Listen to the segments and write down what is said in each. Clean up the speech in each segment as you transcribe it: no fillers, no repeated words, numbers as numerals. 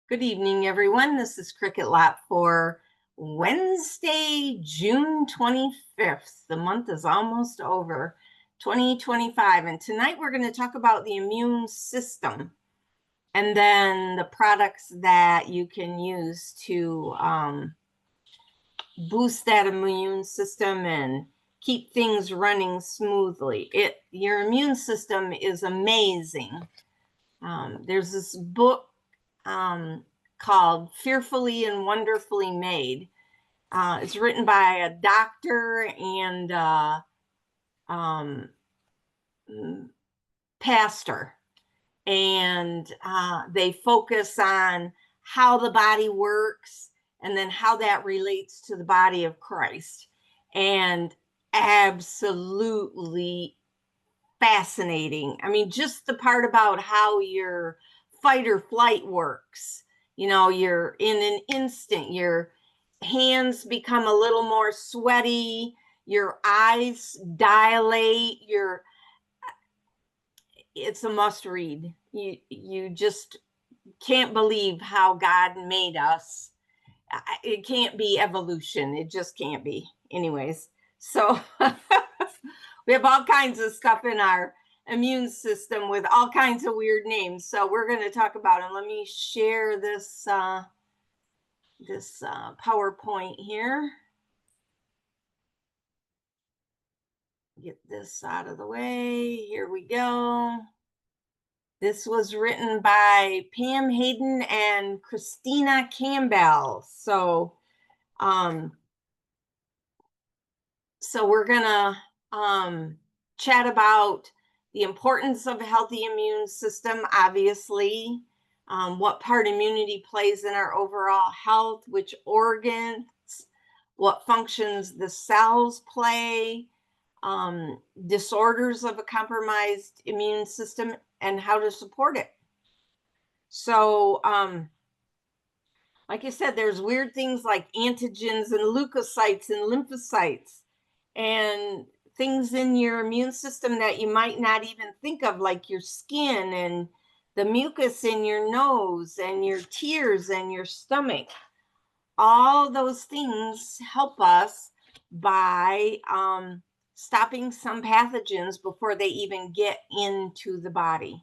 Good evening, everyone. This is Cricket Lot for Wednesday, June 25th. The month is almost over, 2025. And tonight we're going to talk about the immune system and then the products that you can use to boost that immune system and keep things running smoothly. Your immune system is amazing. There's this book called Fearfully and Wonderfully Made. It's written by a doctor and pastor, and they focus on how the body works and then how that relates to the body of Christ. And absolutely fascinating. I mean, just the part about how your fight or flight works. You know, you're in an instant, your hands become a little more sweaty, your eyes dilate, it's a must read. You just can't believe how God made us. It can't be evolution. It just can't be. Anyways, so we have all kinds of stuff in our immune system with all kinds of weird names. So we're going to talk about it. Let me share this PowerPoint here. Get this out of the way. Here we go. This was written by Pam Hayden and Christina Campbell. So we're gonna chat about the importance of a healthy immune system, obviously, what part immunity plays in our overall health, which organs, what functions the cells play, disorders of a compromised immune system, and how to support it. So, like I said, there's weird things like antigens and leukocytes and lymphocytes and things in your immune system that you might not even think of, like your skin and the mucus in your nose and your tears and your stomach. All those things help us by stopping some pathogens before they even get into the body.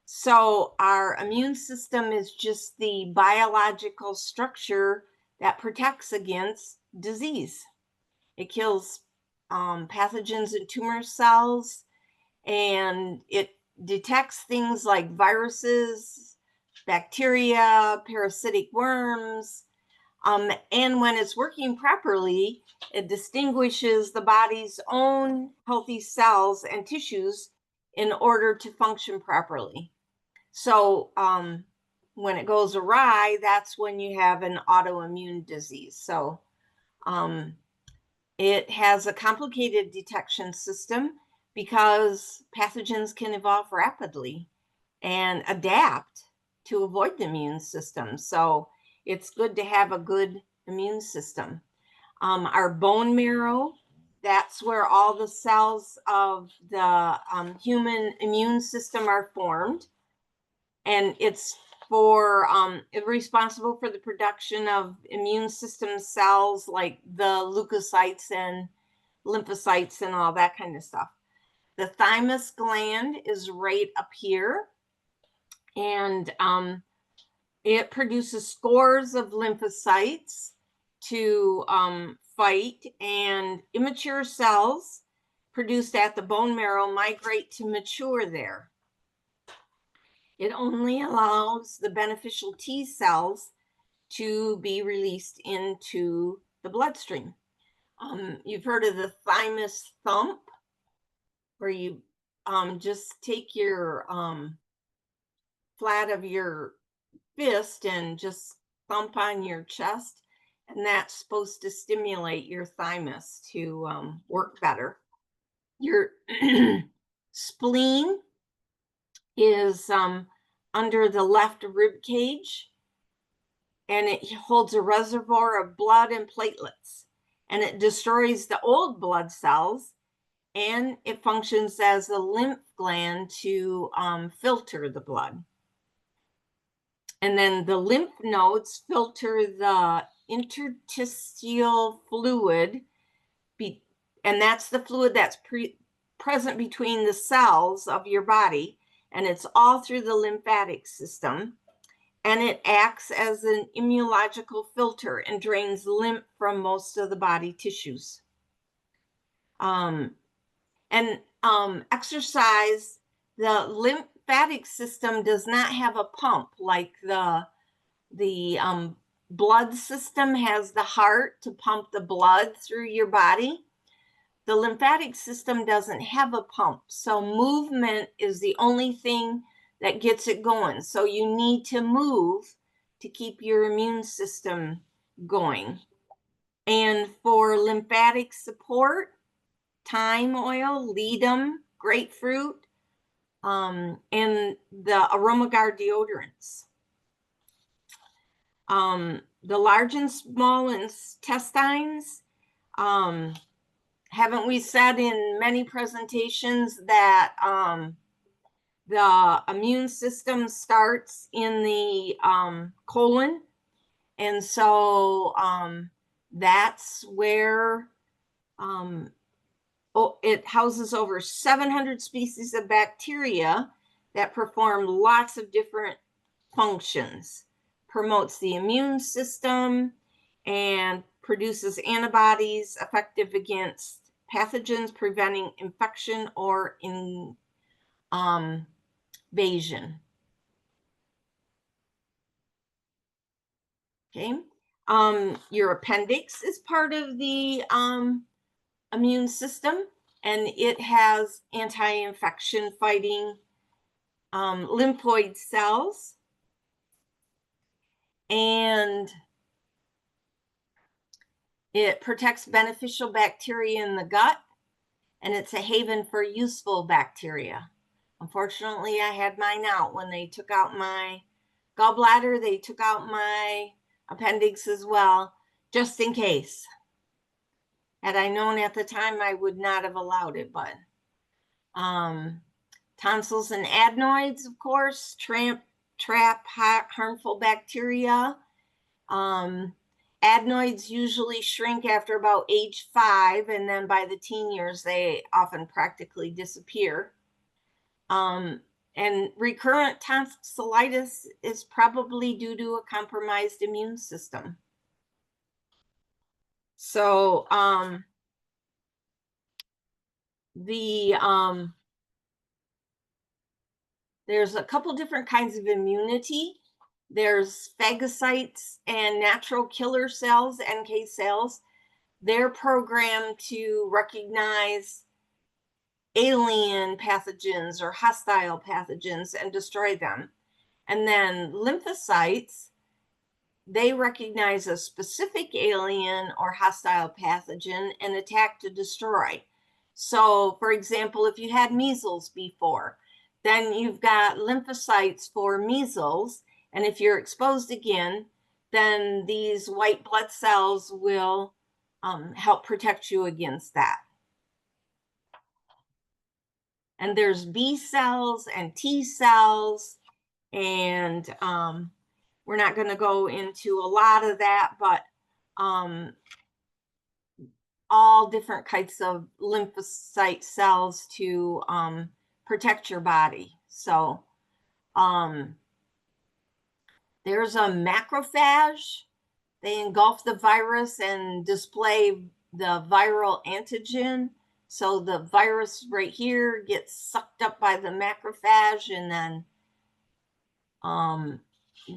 So our immune system is just the biological structure that protects against disease. It kills pathogens and tumor cells, and it detects things like viruses, bacteria, parasitic worms. And when it's working properly, it distinguishes the body's own healthy cells and tissues in order to function properly. So when it goes awry, that's when you have an autoimmune disease. So it has a complicated detection system because pathogens can evolve rapidly and adapt to avoid the immune system. So it's good to have a good immune system. Our bone marrow, that's where all the cells of the human immune system are formed. And it's responsible for the production of immune system cells like the leukocytes and lymphocytes and all that kind of stuff. The thymus gland is right up here, and it produces scores of lymphocytes to fight, and immature cells produced at the bone marrow migrate to mature there. It only allows the beneficial T cells to be released into the bloodstream. You've heard of the thymus thump, where you just take your flat of your fist and just thump on your chest, and that's supposed to stimulate your thymus to work better. Your spleen is under the left rib cage, and it holds a reservoir of blood and platelets, and it destroys the old blood cells, and it functions as a lymph gland to filter the blood. And then the lymph nodes filter the interstitial fluid, and that's the fluid that's present between the cells of your body, and it's all through the lymphatic system. And it acts as an immunological filter and drains lymph from most of the body tissues. Exercise, the lymphatic system does not have a pump like the blood system has the heart to pump the blood through your body. The lymphatic system doesn't have a pump, so movement is the only thing that gets it going. So you need to move to keep your immune system going. And for lymphatic support, thyme oil, ledum, grapefruit, and the AromaGuard deodorants. The large and small intestines, haven't we said in many presentations that the immune system starts in the colon? And so that's where it houses over 700 species of bacteria that perform lots of different functions, promotes the immune system, and produces antibodies effective against pathogens, preventing infection or invasion. Okay. Your appendix is part of the immune system, and it has anti-infection fighting lymphoid cells, and it protects beneficial bacteria in the gut, and it's a haven for useful bacteria. Unfortunately, I had mine out. When they took out my gallbladder, they took out my appendix as well, just in case. Had I known at the time, I would not have allowed it, but tonsils and adenoids, of course, trap harmful bacteria. Adenoids usually shrink after about age 5, and then by the teen years, they often practically disappear. And recurrent tonsillitis is probably due to a compromised immune system. So there's a couple different kinds of immunity. There's phagocytes and natural killer cells, NK cells. They're programmed to recognize alien pathogens or hostile pathogens and destroy them. And then lymphocytes, they recognize a specific alien or hostile pathogen and attack to destroy. So, for example, if you had measles before, then you've got lymphocytes for measles. And if you're exposed again, then these white blood cells will help protect you against that. And there's B cells and T cells, and we're not going to go into a lot of that, but all different kinds of lymphocyte cells to protect your body. So there's a macrophage. They engulf the virus and display the viral antigen. So the virus right here gets sucked up by the macrophage, and then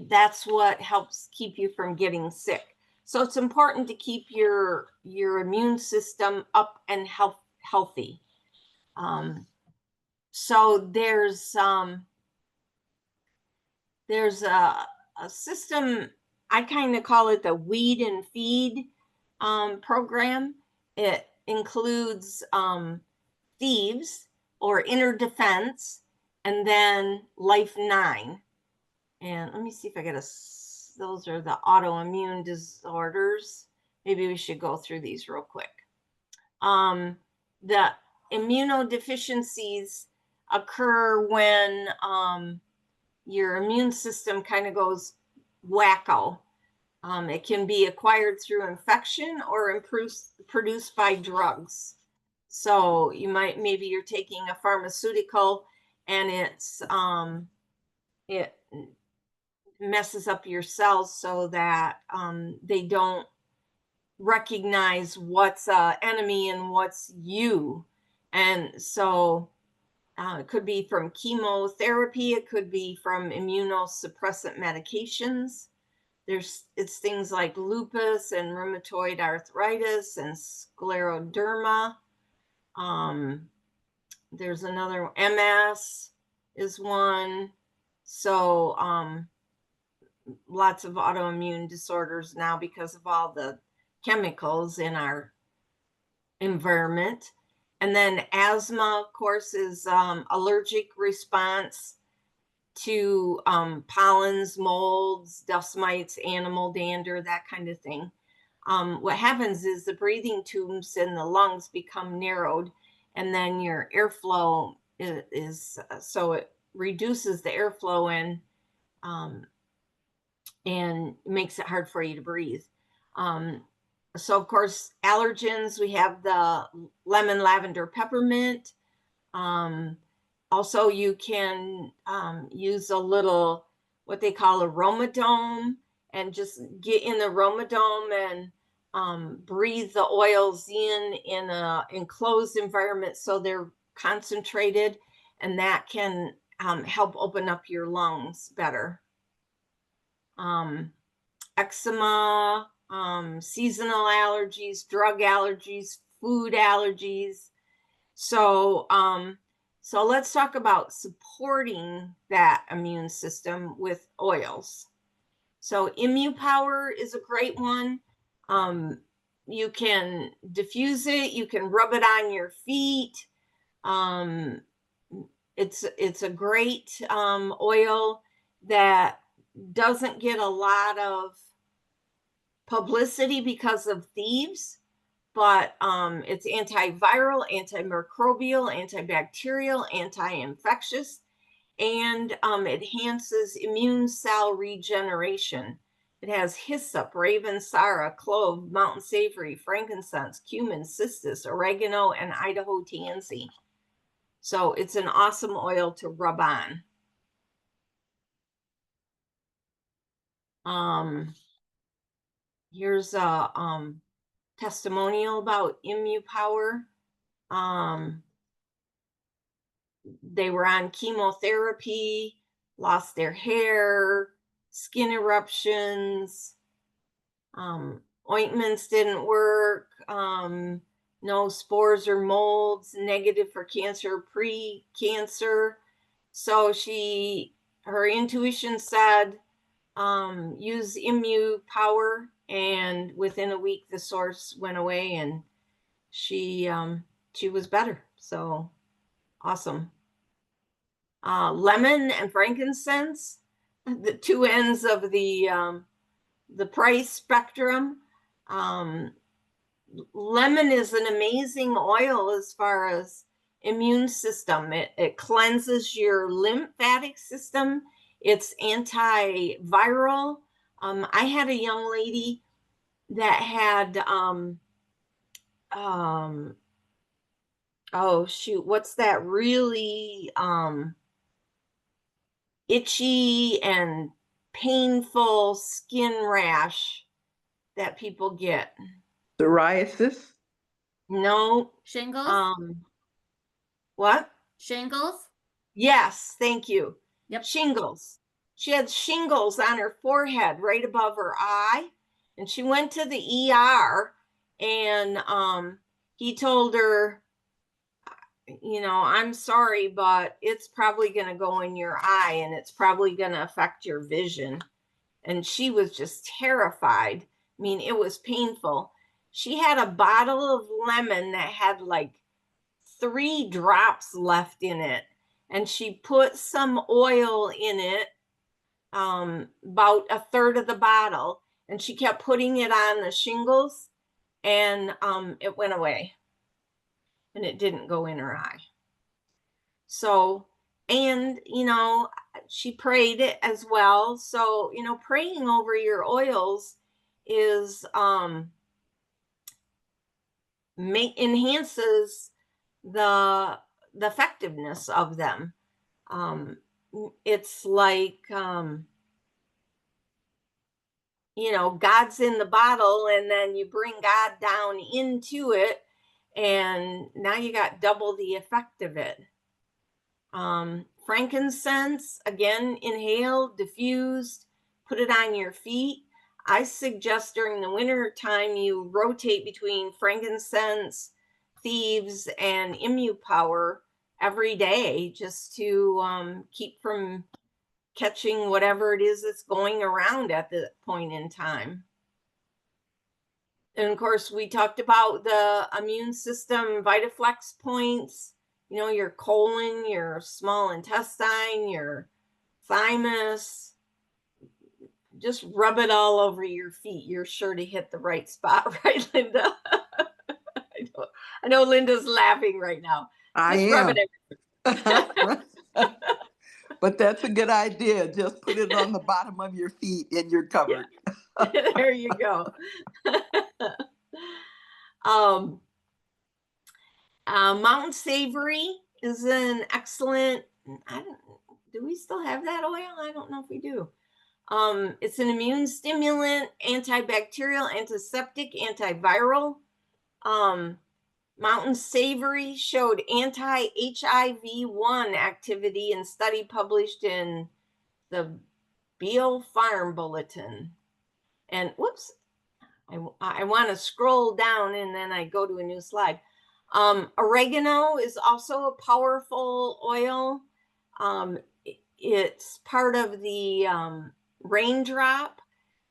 that's what helps keep you from getting sick. So it's important to keep your immune system up and healthy. So there's a system, I kind of call it the weed and feed program. It includes thieves or inner defense, and then life 9. And let me see if I get those are the autoimmune disorders. Maybe we should go through these real quick. The immunodeficiencies occur when your immune system kind of goes wacko. It can be acquired through infection or produced by drugs. So you might, maybe you're taking a pharmaceutical and it messes up your cells so that they don't recognize what's enemy and what's you. And so it could be from chemotherapy, it could be from immunosuppressant medications. It's things like lupus and rheumatoid arthritis and scleroderma. There's another, MS is one. So lots of autoimmune disorders now because of all the chemicals in our environment. And then asthma, of course, is allergic response to pollens, molds, dust mites, animal dander, that kind of thing. What happens is the breathing tubes in the lungs become narrowed, and then your airflow is so it reduces the airflow and makes it hard for you to breathe. So of course, allergens, we have the lemon, lavender, peppermint. Also, you can use a little, what they call a aromadome, and just get in the aromadome and breathe the oils in a enclosed environment so they're concentrated, and that can help open up your lungs better. Eczema, seasonal allergies, drug allergies, food allergies. So let's talk about supporting that immune system with oils. So ImmuPower is a great one. You can diffuse it, you can rub it on your feet. It's a great oil that doesn't get a lot of publicity because of thieves, but it's antiviral, antimicrobial, antibacterial, anti-infectious, and enhances immune cell regeneration. It has hyssop, ravensara, clove, mountain savory, frankincense, cumin, cistus, oregano, and Idaho tansy. So it's an awesome oil to rub on. Here's a testimonial about ImmuPower. They were on chemotherapy, lost their hair, skin eruptions, ointments didn't work, no spores or molds, negative for cancer, pre-cancer. So her intuition said, use ImmuPower, and within a week the source went away and she was better. So awesome. Lemon and frankincense, the two ends of the price spectrum. Lemon is an amazing oil as far as immune system. It cleanses your lymphatic system. It's antiviral. I had a young lady that had oh shoot, what's that really itchy and painful skin rash that people get? Psoriasis? No. Shingles? What? Shingles? Yes, thank you. Yep. Shingles. She had shingles on her forehead right above her eye, and she went to the ER, and he told her, you know, I'm sorry, but it's probably going to go in your eye and it's probably going to affect your vision. And she was just terrified. I mean, it was painful. She had a bottle of lemon that had like 3 drops left in it. And she put some oil in it, about a third of the bottle. And she kept putting it on the shingles, and it went away. And it didn't go in her eye. So And, she prayed it as well. So, praying over your oils is enhances the effectiveness of them. It's like God's in the bottle, and then you bring God down into it, and now you got double the effect of it. Frankincense, again, inhale, diffused, put it on your feet. I suggest during the winter time you rotate between frankincense, thieves, and Immu Power every day, just to keep from catching whatever it is that's going around at the point in time. And of course, we talked about the immune system Vitaflex points, your colon, your small intestine, your thymus. Just rub it all over your feet. You're sure to hit the right spot, right, Linda? I know Linda's laughing right now. I Just rub am. it. But that's a good idea. Just put it on the bottom of your feet and you're covered. Yeah. There you go. Mountain Savory is an excellent. Do we still have that oil? I don't know if we do. It's an immune stimulant, antibacterial, antiseptic, antiviral. Mountain Savory showed anti-HIV-1 activity in study published in the BioPharm Bulletin. And whoops, I want to scroll down and then I go to a new slide. Oregano is also a powerful oil. It's part of the raindrop,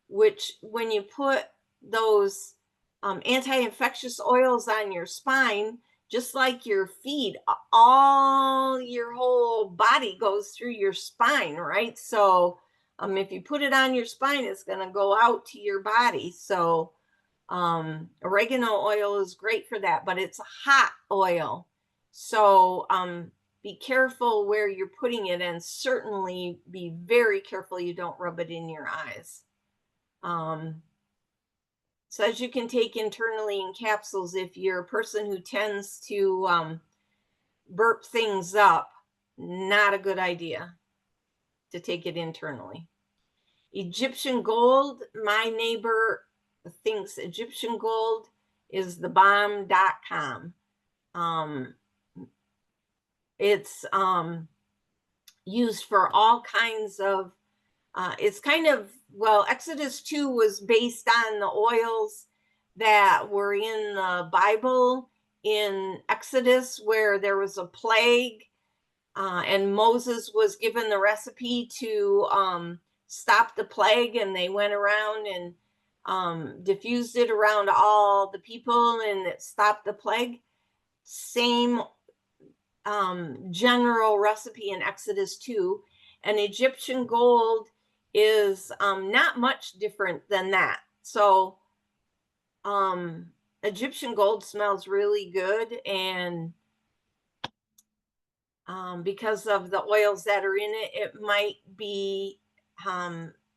which when you put those anti-infectious oils on your spine, just like your feet, all your whole body goes through your spine, right? So if you put it on your spine, it's going to go out to your body. So oregano oil is great for that, but it's a hot oil. So be careful where you're putting it, and certainly be very careful you don't rub it in your eyes. Says you can take internally in capsules if you're a person who tends to burp things up. Not a good idea to take it internally. Egyptian gold, my neighbor thinks Egyptian gold is the bomb.com. It's used for all kinds of, it's kind of, well, Exodus 2 was based on the oils that were in the Bible in Exodus, where there was a plague and Moses was given the recipe to stop the plague, and they went around and diffused it around all the people, and it stopped the plague. Same general recipe in Exodus 2. And Egyptian gold is not much different than that. So Egyptian gold smells really good, and because of the oils that are in it, it might be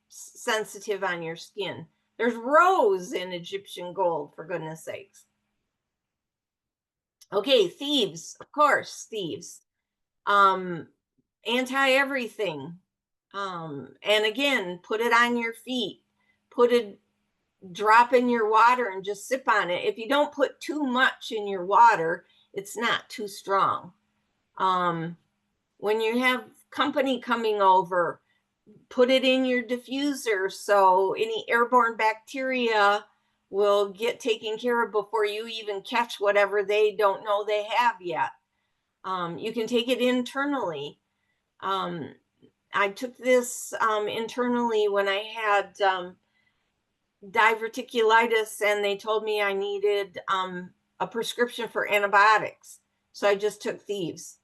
sensitive on your skin. There's rose in Egyptian gold, for goodness sakes. Okay, thieves, of course, thieves. Anti-everything. And again, put it on your feet. Put a drop in your water and just sip on it. If you don't put too much in your water, it's not too strong. When you have company coming over, put it in your diffuser so any airborne bacteria will get taken care of before you even catch whatever they don't know they have yet. You can take it internally. I took this internally when I had diverticulitis, and they told me I needed a prescription for antibiotics. So I just took thieves.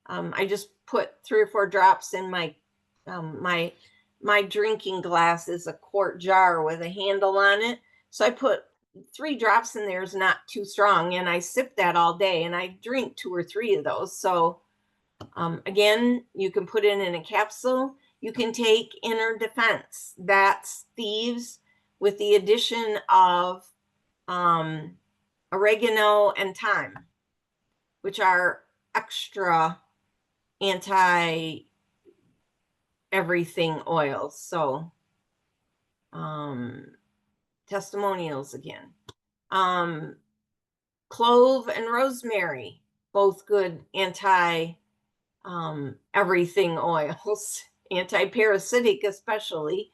I just put 3 or 4 drops in my my drinking glass is a quart jar with a handle on it. So I put 3 drops in there, is not too strong, and I sip that all day, and I drink 2 or 3 of those. So Again, you can put it in a capsule. You can take Inner Defense. That's thieves with the addition of oregano and thyme, which are extra anti everything oils. So, testimonials again. Clove and rosemary, both good anti everything oils, anti-parasitic especially.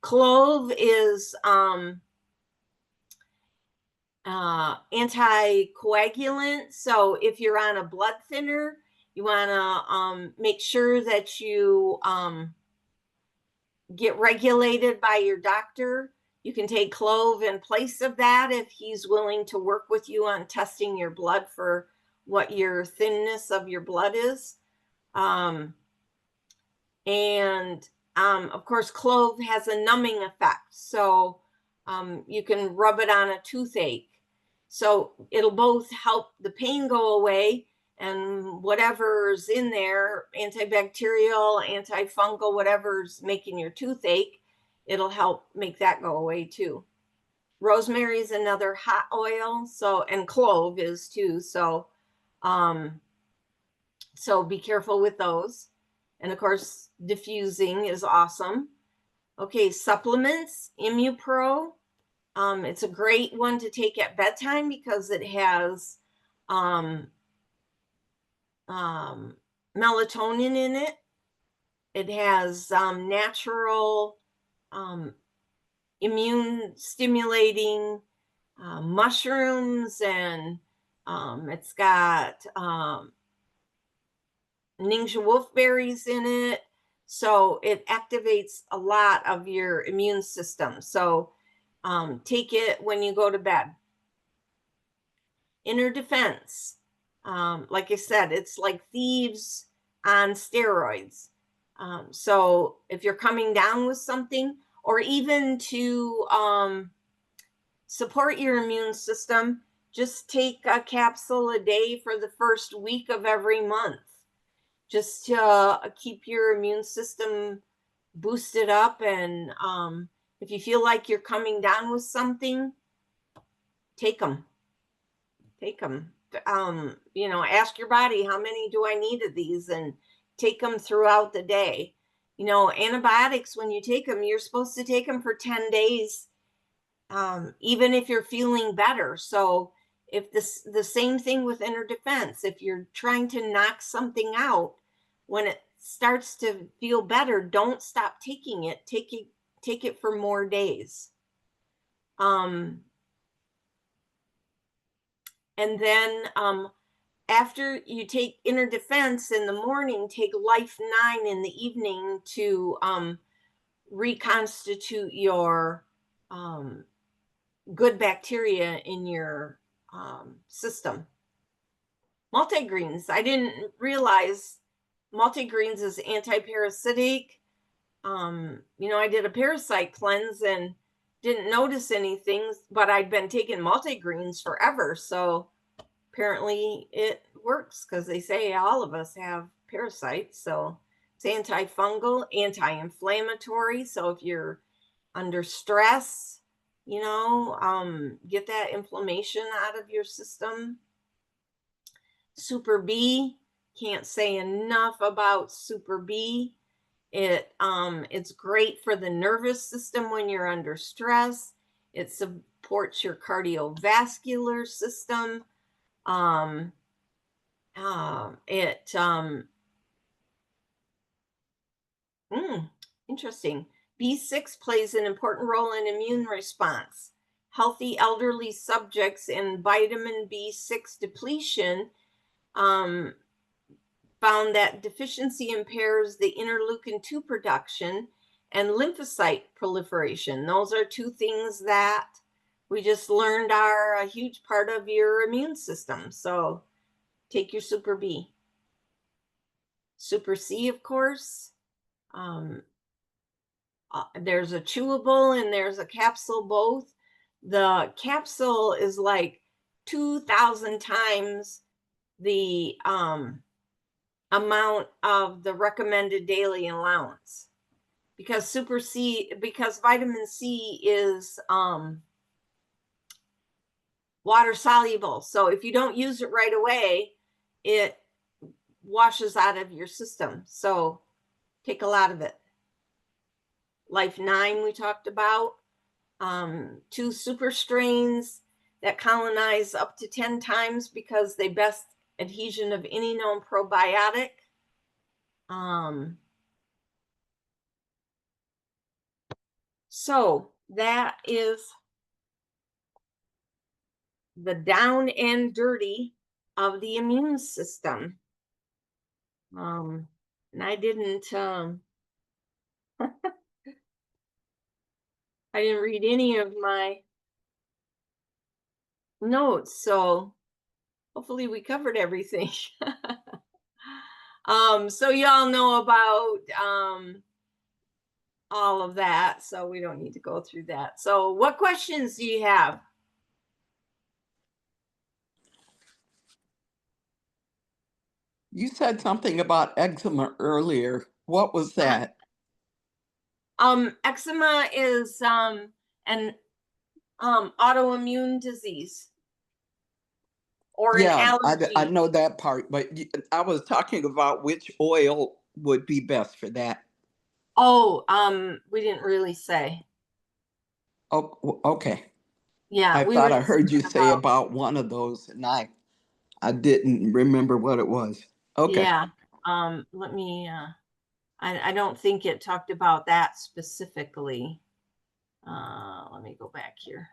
Clove is anticoagulant. So if you're on a blood thinner, you want to make sure that you get regulated by your doctor. You can take clove in place of that if he's willing to work with you on testing your blood for what your thinness of your blood is. Of course, clove has a numbing effect. So you can rub it on a toothache. So it'll both help the pain go away and whatever's in there, antibacterial, antifungal, whatever's making your toothache, it'll help make that go away too. Rosemary is another hot oil, so, and clove is too. So be careful with those. And of course, diffusing is awesome. Okay, supplements, ImmuPro. It's a great one to take at bedtime because it has melatonin in it. It has natural immune stimulating mushrooms, and it's got Ningxia wolfberries in it. So it activates a lot of your immune system. So take it when you go to bed. Inner Defense. Like I said, it's like thieves on steroids. So if you're coming down with something, or even to support your immune system, just take a capsule a day for the first week of every month, just to keep your immune system boosted up. And if you feel like you're coming down with something, take them. Ask your body, how many do I need of these, and take them throughout the day. Antibiotics, when you take them, you're supposed to take them for 10 days, even if you're feeling better. So if the same thing with Inner Defense, if you're trying to knock something out, when it starts to feel better, don't stop taking it. Take it for more days. And then after you take Inner Defense in the morning, take Life 9 in the evening to reconstitute your good bacteria in your system. Multigreens. I didn't realize multigreens is anti-parasitic. I did a parasite cleanse and didn't notice anything, but I'd been taking multigreens forever. So apparently it works, because they say all of us have parasites. So it's antifungal, anti-inflammatory. So if you're under stress, get that inflammation out of your system. Super B, can't say enough about Super B. It's great for the nervous system when you're under stress. It supports your cardiovascular system. Interesting. B6 plays an important role in immune response. Healthy elderly subjects in vitamin B6 depletion found that deficiency impairs the interleukin-2 production and lymphocyte proliferation. Those are two things that we just learned are a huge part of your immune system. So take your Super B. Super C, of course. There's a chewable and there's a capsule both. The capsule is like 2,000 times the amount of the recommended daily allowance, because because vitamin C is water soluble. So if you don't use it right away, it washes out of your system. So take a lot of it. Life 9 we talked about. 2 super strains that colonize up to 10 times because they best adhesion of any known probiotic. So that is the down and dirty of the immune system. And I didn't I didn't read any of my notes, so hopefully we covered everything. So y'all know about all of that, so we don't need to go through that. So what questions do you have? You said something about eczema earlier. What was that? Eczema is an autoimmune disease or an Yeah, I allergy. know that part, but I was talking about which oil would be best for that. Oh, we didn't really say. Oh, okay. Yeah, I we were thought I just heard you talking say about, about one of those, and I didn't remember what it was. Okay. yeah. Let me I don't think it talked about that specifically. Let me go back here.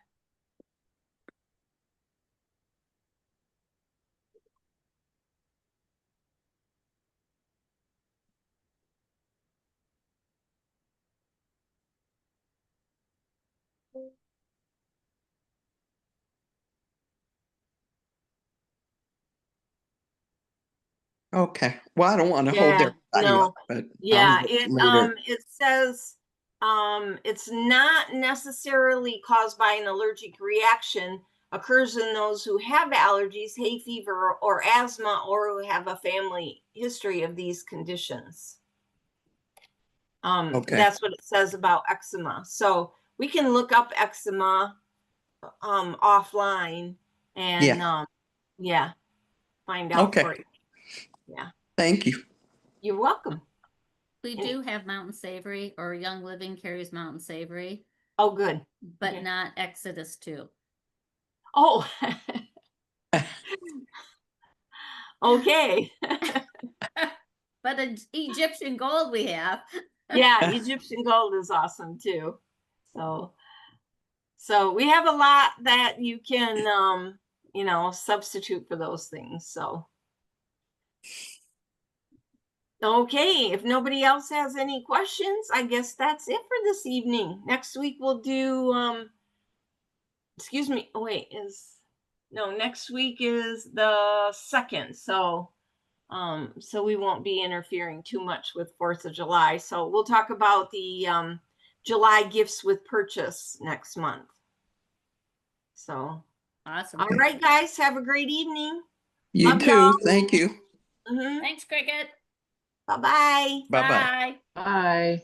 Okay. Well, I don't want to hold Yeah, everybody up, no. but I'll Yeah, look later. it says it's not necessarily caused by an allergic reaction, occurs in those who have allergies, hay fever, or asthma, or who have a family history of these conditions. Okay. That's what it says about eczema. So we can look up eczema offline and Yeah. yeah, find out Okay. for you. Yeah, Thank you. you're welcome. We Any- do have Mountain Savory, or Young Living carries Mountain Savory, Oh, good. but Okay. not Exodus 2. Oh, okay. But an Egyptian gold we have. Yeah, Egyptian gold is awesome too. So we have a lot that you can substitute for those things. So okay, if nobody else has any questions, I guess that's it for this evening. Next week we'll do excuse me, oh, wait, next week is the 2nd. So we won't be interfering too much with 4th of July. So we'll talk about the July gifts with purchase next month. So Awesome. all right, guys, have a great evening. You Love too. y'all. Thank you. Mm-hmm. Thanks, Cricket. Bye-bye. Bye-bye. Bye. Bye.